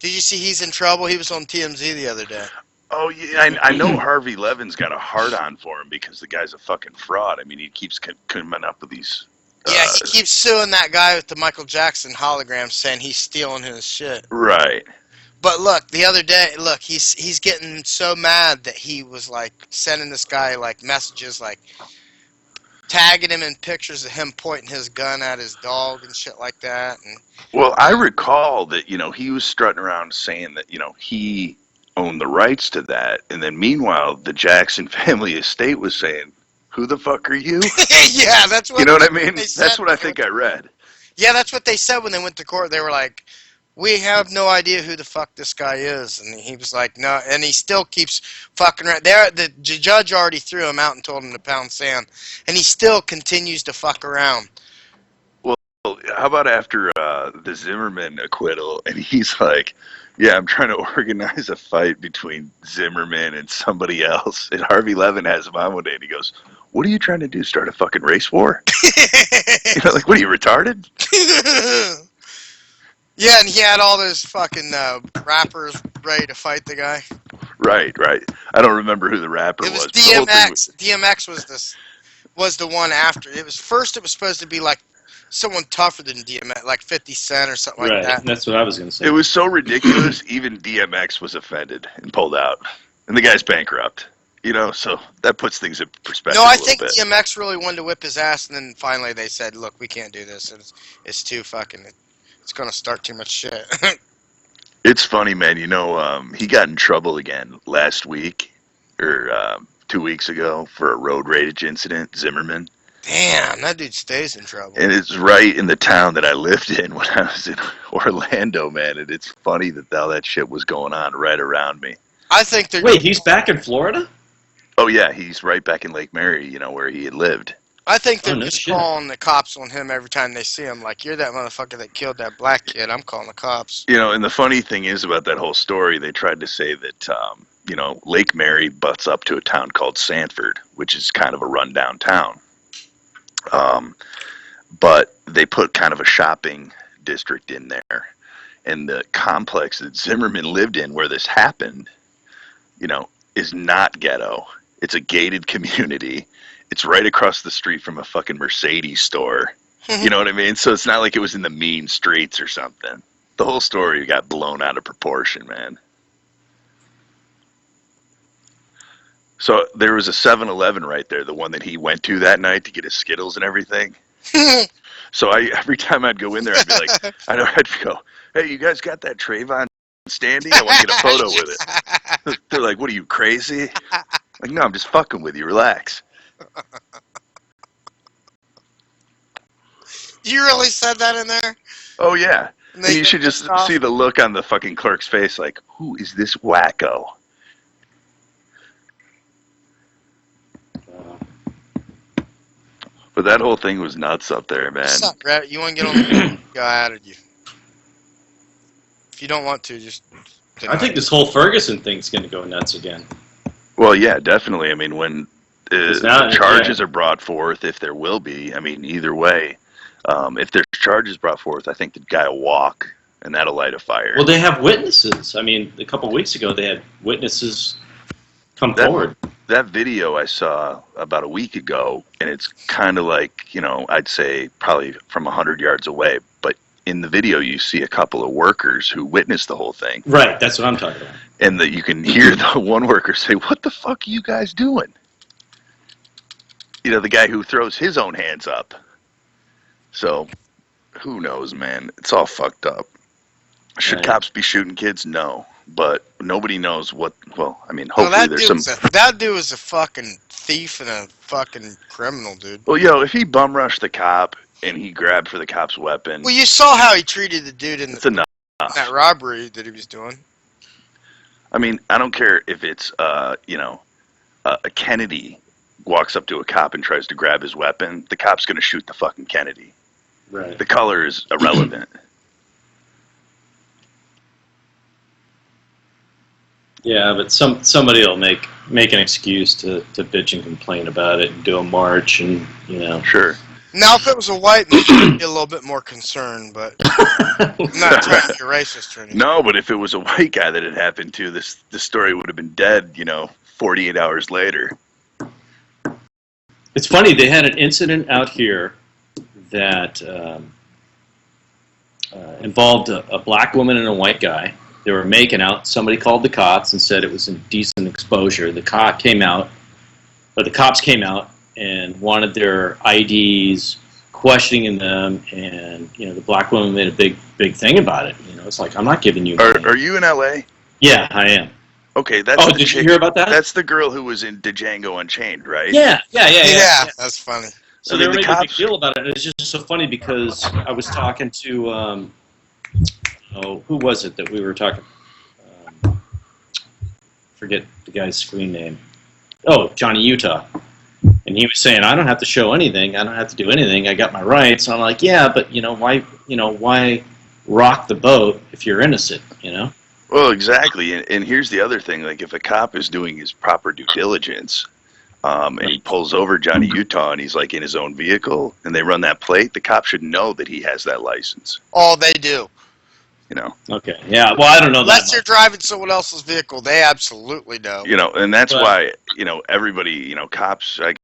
Did you see he's in trouble? He was on TMZ the other day. Oh, yeah, I know Harvey Levin's got a hard on for him because the guy's a fucking fraud. I mean, he keeps coming up with these... Yeah, he keeps suing that guy with the Michael Jackson hologram, saying he's stealing his shit. Right. But look, the other day, look, he's getting so mad that he was like sending this guy like messages, like tagging him in pictures of him pointing his gun at his dog and shit like that. And Well, I recall that, he was strutting around saying that, he owned the rights to that. And then meanwhile, the Jackson family estate was saying, who the fuck are you? yeah, that's what You know what I mean? That's what I think I read. Yeah, that's what they said when they went to court. They were like, we have no idea who the fuck this guy is. And he was like, no. And he still keeps fucking around. The judge already threw him out and told him to pound sand. And he still continues to fuck around. Well, how about after the Zimmerman acquittal? And he's like, yeah, I'm trying to organize a fight between Zimmerman and somebody else. And Harvey Levin has him on one day and he goes, what are you trying to do? Start a fucking race war? Like, what are you, retarded? Yeah, and he had all those fucking rappers ready to fight the guy. Right. I don't remember who the rapper was. It was DMX. DMX was the one after. It was supposed to be like someone tougher than DMX, like 50 Cent or something like that. Right, that's what I was going to say. It was so ridiculous, even DMX was offended and pulled out. And the guy's bankrupt. So that puts things in perspective. No, I a think bit. DMX really wanted to whip his ass, and then finally they said, look, we can't do this. It's too fucking... It's going to start too much shit. It's funny, man. He got in trouble again last week, or 2 weeks ago, for a road rage incident, Zimmerman. Damn, that dude stays in trouble. And it's right in the town that I lived in when I was in Orlando, man. And it's funny that all that shit was going on right around me. I think they're... Wait, he's back in Florida? Oh, yeah, he's right back in Lake Mary, where he had lived. I think they're just calling the cops on him every time they see him. Like, you're that motherfucker that killed that black kid. I'm calling the cops. And the funny thing is about that whole story, they tried to say that, Lake Mary butts up to a town called Sanford, which is kind of a rundown town. But they put kind of a shopping district in there. And the complex that Zimmerman lived in where this happened, is not ghetto. It's a gated community. It's right across the street from a fucking Mercedes store. You know what I mean? So it's not like it was in the mean streets or something. The whole story got blown out of proportion, man. So there was a 7-Eleven right there, the one that he went to that night to get his Skittles and everything. So every time I'd go in there, I'd be like, I'd go, hey, you guys got that Trayvon standing? I want to get a photo with it. They're like, what are you, crazy? Like, no, I'm just fucking with you. Relax. You really said that in there? Oh, yeah. And you should just see the look on the fucking clerk's face like, who is this wacko? But that whole thing was nuts up there, man. What's up, Brett? You want to get on the go out of you? If you don't want to, just... I think this whole Ferguson thing's going to go nuts again. Well, yeah, definitely. I mean, when charges are brought forth, if there will be, I mean, either way, if there's charges brought forth, I think the guy will walk, and that'll light a fire. Well, they have witnesses. I mean, a couple of weeks ago, they had witnesses come forward. That video I saw about a week ago, and it's kind of like, I'd say probably from 100 yards away, but in the video you see a couple of workers who witnessed the whole thing. Right, that's what I'm talking about. And that you can hear the one worker say, what the fuck are you guys doing? The guy who throws his own hands up. So, who knows, man? It's all fucked up. Should cops be shooting kids? No. But nobody knows what, I mean, hopefully there's some... That dude was a fucking thief and a fucking criminal, dude. Well, if he bum rushed the cop and he grabbed for the cop's weapon... Well, you saw how he treated the dude in enough. That robbery that he was doing. I mean, I don't care if it's, a Kennedy walks up to a cop and tries to grab his weapon, the cop's going to shoot the fucking Kennedy. Right. The color is irrelevant. Yeah, but somebody will make an excuse to bitch and complain about it and do a march and, Sure. Now, if it was a white man, I'd be a little bit more concerned, but I'm not trying to be racist or anything. No, but if it was a white guy that it happened to, this story would have been dead, 48 hours later. It's funny, they had an incident out here that involved a black woman and a white guy. They were making out. Somebody called the cops and said it was indecent exposure. The cops came out and wanted their IDs, questioning them, and the black woman made a big thing about it. It's like, I'm not giving you. Are you in LA? Yeah, I am. Okay, that's. Oh, did you hear about that? That's the girl who was in Django Unchained, right? Yeah. That's funny. So they were making a big deal about it. And it's just so funny because I was talking to, who was it that we were talking? Forget the guy's screen name. Oh, Johnny Utah. And he was saying, I don't have to show anything. I don't have to do anything. I got my rights. And I'm like, yeah, but why rock the boat if you're innocent? Well, exactly. And here's the other thing: like, if a cop is doing his proper due diligence, and he pulls over Johnny Utah, and he's like in his own vehicle, and they run that plate, the cop should know that he has that license. Oh, they do. Okay. Yeah. Well, I don't know Unless that. you're driving someone else's vehicle, they absolutely know. And that's why everybody, cops. I